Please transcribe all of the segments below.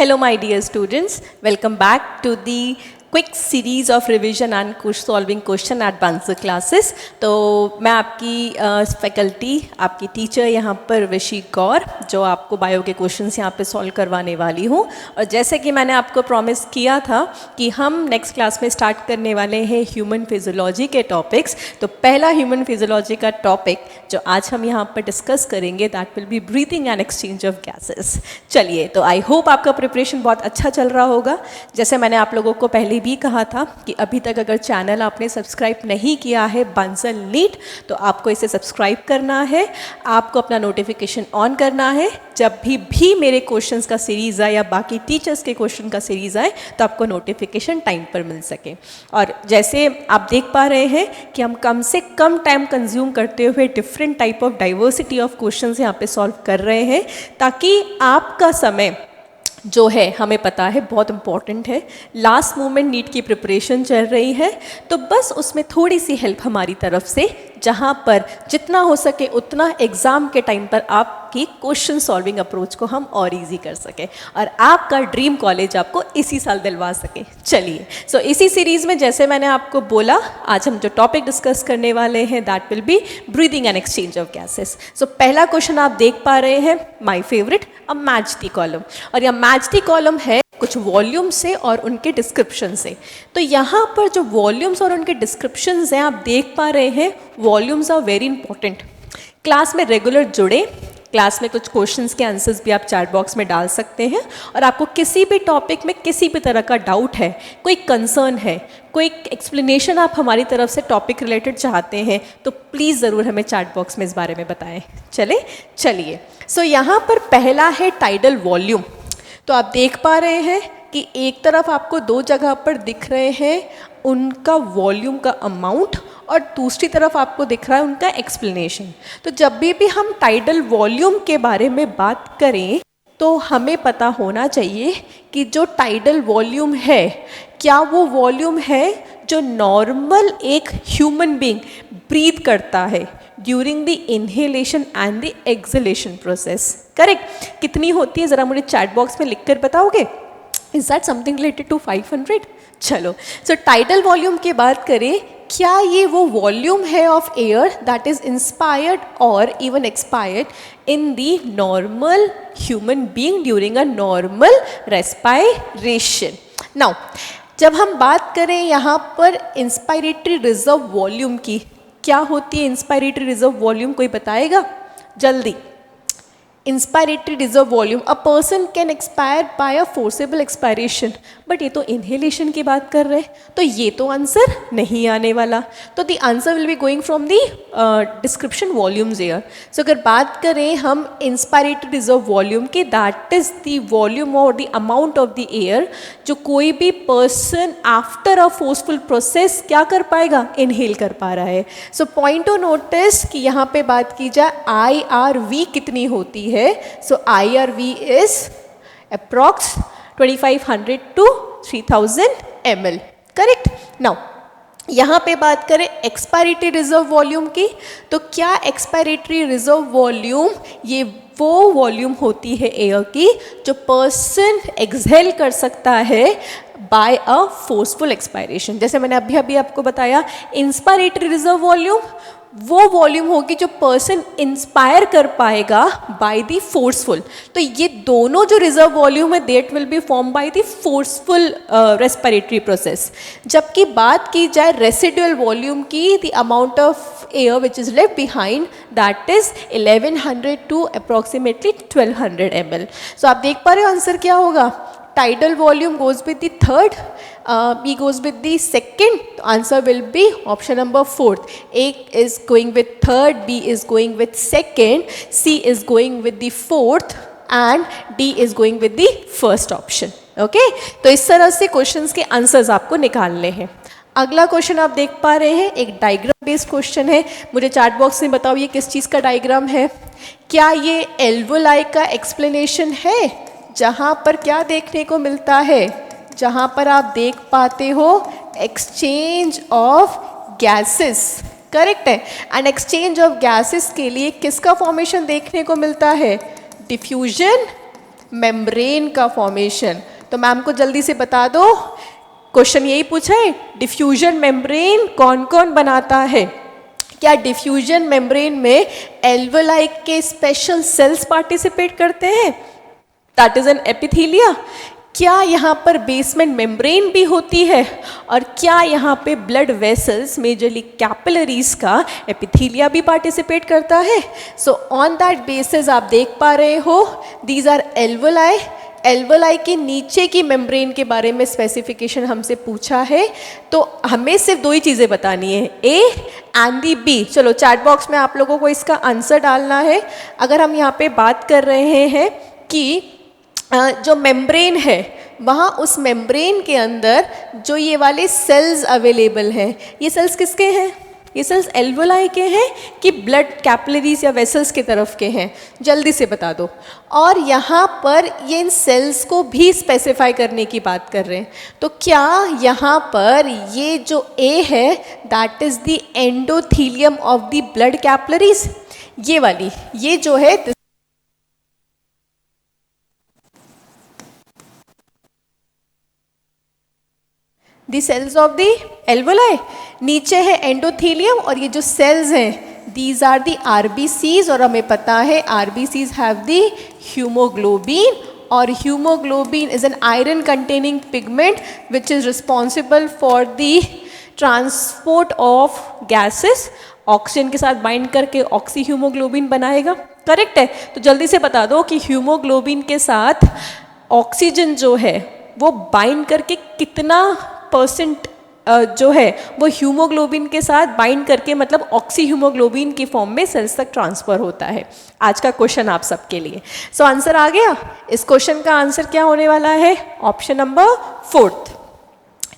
Hello my dear students, welcome back to the quick series of revision and solving question at Banzer classes। तो मैं आपकी faculty आपकी teacher यहाँ पर विशी गौर जो आपको बायो के क्वेश्चंस यहाँ पे सॉल्व करवाने वाली हूँ। और जैसे कि मैंने आपको प्रॉमिस किया था कि हम नेक्स्ट क्लास में स्टार्ट करने वाले हैं ह्यूमन फिजियोलॉजी के टॉपिक्स। तो पहला ह्यूमन फिजियोलॉजी का टॉपिक जो आज हम यहाँ पर डिस्कस करेंगे that will B breathing and exchange of gases. चलिए, तो आई होप आपका प्रिपरेशन बहुत अच्छा चल रहा होगा। जैसे मैंने आप लोगों को पहले भी कहा था कि अभी तक अगर चैनल आपने सब्सक्राइब नहीं किया है बंसल नीट, तो आपको इसे सब्सक्राइब करना है, आपको अपना नोटिफिकेशन ऑन करना है। जब भी मेरे क्वेश्चंस का सीरीज़ आए या बाकी टीचर्स के क्वेश्चन का सीरीज़ आए तो आपको नोटिफिकेशन टाइम पर मिल सके। और जैसे आप देख पा रहे हैं कि हम कम से कम टाइम कंज्यूम करते हुए different type of diversity of questions यहाँ पे सॉल्व कर रहे हैं, ताकि आपका समय जो है हमें पता है बहुत इम्पॉर्टेंट है। लास्ट मोमेंट नीट की प्रिपरेशन चल रही है, तो बस उसमें थोड़ी सी हेल्प हमारी तरफ से, जहाँ पर जितना हो सके उतना एग्ज़ाम के टाइम पर आपकी क्वेश्चन सॉल्विंग अप्रोच को हम और इजी कर सकें और आपका ड्रीम कॉलेज आपको इसी साल दिलवा सके। चलिए, सो इसी सीरीज़ में जैसे मैंने आपको बोला, आज हम जो टॉपिक डिस्कस करने वाले हैं that will be breathing and exchange of gases. So पहला क्वेश्चन आप देख पा रहे हैं, my favourite, a match the column. और यह मैच द कॉलम है कुछ वॉल्यूम से और उनके डिस्क्रिप्शन से। तो यहाँ पर जो वॉल्यूम्स और उनके डिस्क्रिप्शंस हैं आप देख पा रहे हैं, volumes are very important. Class में रेगुलर जुड़े, क्लास में कुछ क्वेश्चंस के आंसर्स भी आप चैट बॉक्स में डाल सकते हैं। और आपको किसी भी टॉपिक में किसी भी तरह का डाउट है, कोई कंसर्न है, कोई एक्सप्लेनेशन आप हमारी तरफ से टॉपिक रिलेटेड चाहते हैं, तो प्लीज़ ज़रूर हमें चैट बॉक्स में इस बारे में बताएं। चलिए, सो यहाँ पर पहला है टाइडल वॉल्यूम। तो आप देख पा रहे हैं कि एक तरफ आपको दो जगह पर दिख रहे हैं उनका वॉल्यूम का अमाउंट और दूसरी तरफ आपको दिख रहा है उनका एक्सप्लेनेशन। तो जब भी हम टाइडल वॉल्यूम के बारे में बात करें तो हमें पता होना चाहिए कि जो टाइडल वॉल्यूम है, क्या वो वॉल्यूम है जो नॉर्मल एक ह्यूमन बीइंग ब्रीथ करता है during the inhalation and the exhalation process. Correct? कितनी होती है ज़रा मुझे चैट बॉक्स में लिख कर बताओगे? Is that something related to 500? चलो, सो टाइडल वॉल्यूम की बात करें, क्या ये वो वॉल्यूम है of air that is inspired और even expired in the normal human being during a normal respiration. Now जब हम बात करें यहाँ पर इंस्पायरेटरी रिजर्व वॉल्यूम की, क्या होती है इंस्पायरेटरी रिजर्व वॉल्यूम? कोई बताएगा जल्दी? Inspiratory reserve volume, a person can expire by a forcible expiration. But ये तो इनहेलेशन की बात कर रहे हैं, तो ये तो आंसर नहीं आने वाला। तो the answer will be going from the description volumes air. So अगर बात करें हम इंस्पायरेटरी रिजर्व वॉल्यूम की, दैट इज द वॉल्यूम और the amount of the air जो कोई भी person after a forceful process क्या कर पाएगा, इनहेल कर पा रहा है। सो पॉइंट टू नोटिस कि यहाँ पे बात की जाए IRV कितनी होती है। So IRV is approx 2500 to 3000 ml. Correct? Now यहाँ पे बात करें एक्सपायरेटरी रिजर्व वॉल्यूम की, तो क्या एक्सपायरेटरी रिजर्व वॉल्यूम ये वो वॉल्यूम होती है एयर की जो पर्सन एक्सहेल कर सकता है बाय अ फोर्सफुल एक्सपायरेशन। जैसे मैंने अभी आपको बताया, इंस्पायरेटरी रिजर्व वॉल्यूम वो वॉल्यूम होगी जो पर्सन इंस्पायर कर पाएगा बाय द फोर्सफुल। तो ये दोनों जो रिजर्व वॉल्यूम है that will be form by the forceful respiratory process. जबकि बात की जाए रेसिडुअल वॉल्यूम की, the amount of air which is left behind that is 1100 to approximately 1200 ml। So आप देख पा रहे हो आंसर क्या होगा? Tidal volume goes with the third, B goes with the second. Answer will be option number 4th. A is going with third, B is going with second, C is going with the fourth and D is going with the first option. Okay? तो इस तरह से questions के answers आपको निकालने हैं। अगला question आप देख पा रहे हैं, एक डायग्राम बेस्ड क्वेश्चन है। मुझे चैट बॉक्स में बताओ ये किस चीज़ का डायग्राम है? क्या ये एल्वोलाई का एक्सप्लेनेशन है, जहाँ पर क्या देखने को मिलता है, जहाँ पर आप देख पाते हो एक्सचेंज ऑफ गैसेस। करेक्ट है? एंड एक्सचेंज ऑफ गैसेस के लिए किसका फॉर्मेशन देखने को मिलता है? डिफ्यूजन, मेम्ब्रेन का फॉर्मेशन। तो मैम को जल्दी से बता दो, क्वेश्चन यही पूछा है डिफ्यूजन मेम्ब्रेन कौन कौन बनाता है। क्या डिफ्यूजन मेम्ब्रेन में एल्वेलाई के स्पेशल सेल्स पार्टिसिपेट करते हैं, दैट इज एन एपिथेलिया। क्या यहाँ पर बेसमेंट मेम्ब्रेन भी होती है, और क्या यहाँ पे ब्लड वेसल्स मेजरली कैपिलरीज का एपिथेलिया भी पार्टिसिपेट करता है। सो ऑन दैट बेसिस आप देख पा रहे हो दीज आर एल्वेलाई। एल्वेलाई के नीचे की मेम्ब्रेन के बारे में स्पेसिफिकेशन हमसे पूछा है, तो हमें सिर्फ दो ही चीज़ें बतानी है, ए एंड दी बी। चलो चैट बॉक्स में आप लोगों को इसका आंसर डालना है। अगर हम यहाँ पे बात कर रहे हैं कि जो मेम्ब्रेन है वहाँ उस मेम्ब्रेन के अंदर जो ये वाले सेल्स अवेलेबल हैं, ये सेल्स किसके हैं, ये सेल्स एल्वेलाई के हैं कि ब्लड कैपिलरीज या वेसल्स की तरफ के हैं, जल्दी से बता दो। और यहाँ पर ये इन सेल्स को भी स्पेसिफाई करने की बात कर रहे हैं, तो क्या यहाँ पर ये जो ए है that is the endothelium of the blood capillaries, ये वाली, ये जो है दी सेल्स ऑफ दी एल्वेलाई, नीचे है एंडोथीलियम, और ये जो सेल्स हैं दीज आर दी आरबीसीज, और हमें पता है आरबीसीज हैव दी हीमोग्लोबिन, और haemoglobin is an iron containing pigment which is responsible for the transport of gases. Oxygen के साथ बाइंड करके ऑक्सी हीमोग्लोबिन बनाएगा, करेक्ट है। तो जल्दी से बता दो कि हीमोग्लोबिन के साथ ऑक्सीजन जो है वो बाइंड करके कितना परसेंट जो है वो हीमोग्लोबिन के साथ बाइंड करके, मतलब ऑक्सी हीमोग्लोबिन की फॉर्म में सेल्स तक ट्रांसफर होता है। आज का क्वेश्चन आप सबके लिए। सो आंसर आ गया। इस क्वेश्चन का आंसर क्या होने वाला है, ऑप्शन नंबर 4।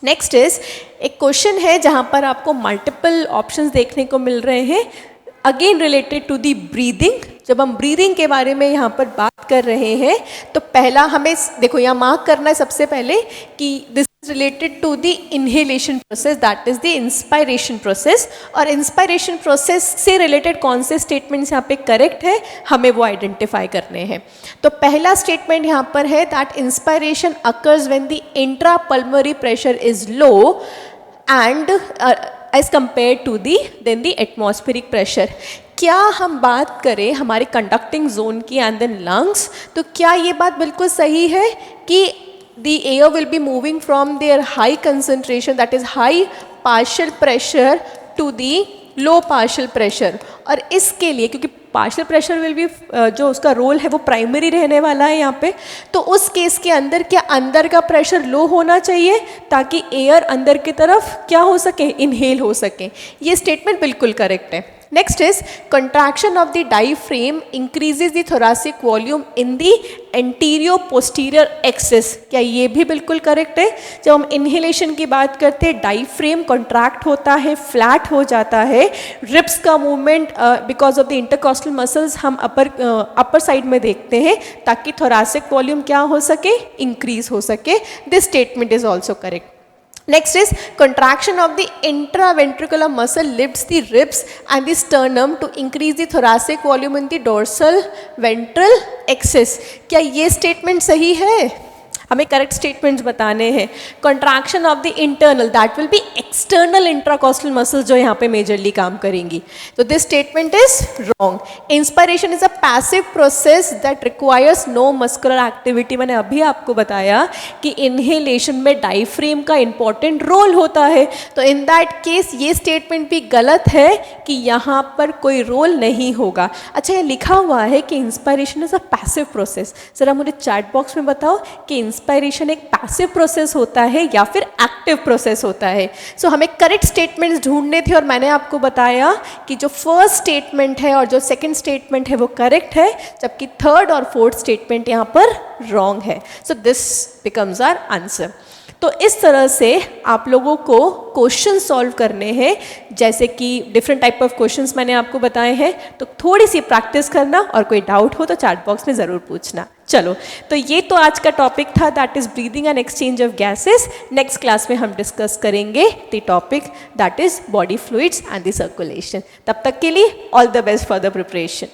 नेक्स्ट इज एक क्वेश्चन है जहां पर आपको मल्टीपल ऑप्शंस देखने को मिल रहे हैं, again related to the breathing. जब हम ब्रीदिंग के बारे में यहाँ पर बात कर रहे हैं तो पहला हमें देखो यहाँ मार्क करना है सबसे पहले कि this is related to the inhalation process, that is the inspiration process. और इंस्पायरेशन प्रोसेस से रिलेटेड कौन से स्टेटमेंट्स यहाँ पे करेक्ट है हमें वो आइडेंटिफाई करने हैं। तो पहला स्टेटमेंट यहाँ पर है that inspiration occurs when the intra pulmonary pressure is low and as compare to the then the atmospheric pressure. क्या हम बात करें हमारे कंडक्टिंग जोन की एंड देन लंग्स, तो क्या ये बात बिल्कुल सही है कि the air will be moving from their high concentration that is high partial pressure to the low partial pressure. और इसके लिए क्योंकि पार्शियल प्रेशर विल बी जो उसका रोल है वो प्राइमरी रहने वाला है यहाँ पे, तो उस केस के अंदर क्या अंदर का प्रेशर लो होना चाहिए ताकि एयर अंदर की तरफ क्या हो सके, इनहेल हो सके। ये स्टेटमेंट बिल्कुल करेक्ट है। Next is contraction of the diaphragm increases the thoracic volume in the anterior posterior axis. क्या ये भी बिल्कुल करेक्ट है। जब हम इनहेलेशन की बात करते हैं डायफ्रेम कॉन्ट्रैक्ट होता है, फ्लैट हो जाता है, रिब्स का movement because of the intercostal muscles हम अपर साइड में देखते हैं ताकि थोरैसिक वॉल्यूम क्या हो सके, इंक्रीज हो सके। This statement is also correct. Next is contraction of the intraventricular muscle lifts the ribs and the sternum to increase the thoracic volume in the dorsal ventral axis। क्या ये statement सही है? हमें करेक्ट स्टेटमेंट्स बताने हैं। Contraction of the internal that will be external intercostal muscles जो यहाँ पे मेजरली काम करेंगी, तो this statement is wrong. Inspiration is a passive process that requires no muscular activity. मैंने अभी आपको बताया कि इनहेलेशन में डायफ्रेम का इंपॉर्टेंट रोल होता है, तो इन दैट केस ये स्टेटमेंट भी गलत है कि यहाँ पर कोई रोल नहीं होगा। अच्छा ये लिखा हुआ है कि inspiration is a passive process, जरा मुझे चैट बॉक्स में बताओ कि इंस्पायरेशन एक पैसिव प्रोसेस होता है या फिर एक्टिव प्रोसेस होता है। सो हमें करेक्ट स्टेटमेंट्स ढूंढने थे और मैंने आपको बताया कि जो फर्स्ट स्टेटमेंट है और जो सेकंड स्टेटमेंट है वो करेक्ट है, जबकि थर्ड और फोर्थ स्टेटमेंट यहाँ पर रॉन्ग है। So this becomes our answer. तो इस तरह से आप लोगों को क्वेश्चन सॉल्व करने हैं, जैसे कि डिफरेंट टाइप ऑफ क्वेश्चंस मैंने आपको बताए हैं, तो थोड़ी सी प्रैक्टिस करना और कोई डाउट हो तो चैट बॉक्स में ज़रूर पूछना। चलो, तो ये तो आज का टॉपिक था, that is breathing and exchange of gases. Next class में हम डिस्कस करेंगे the topic that is body fluids and the circulation. तब तक के लिए all the best for the preparation.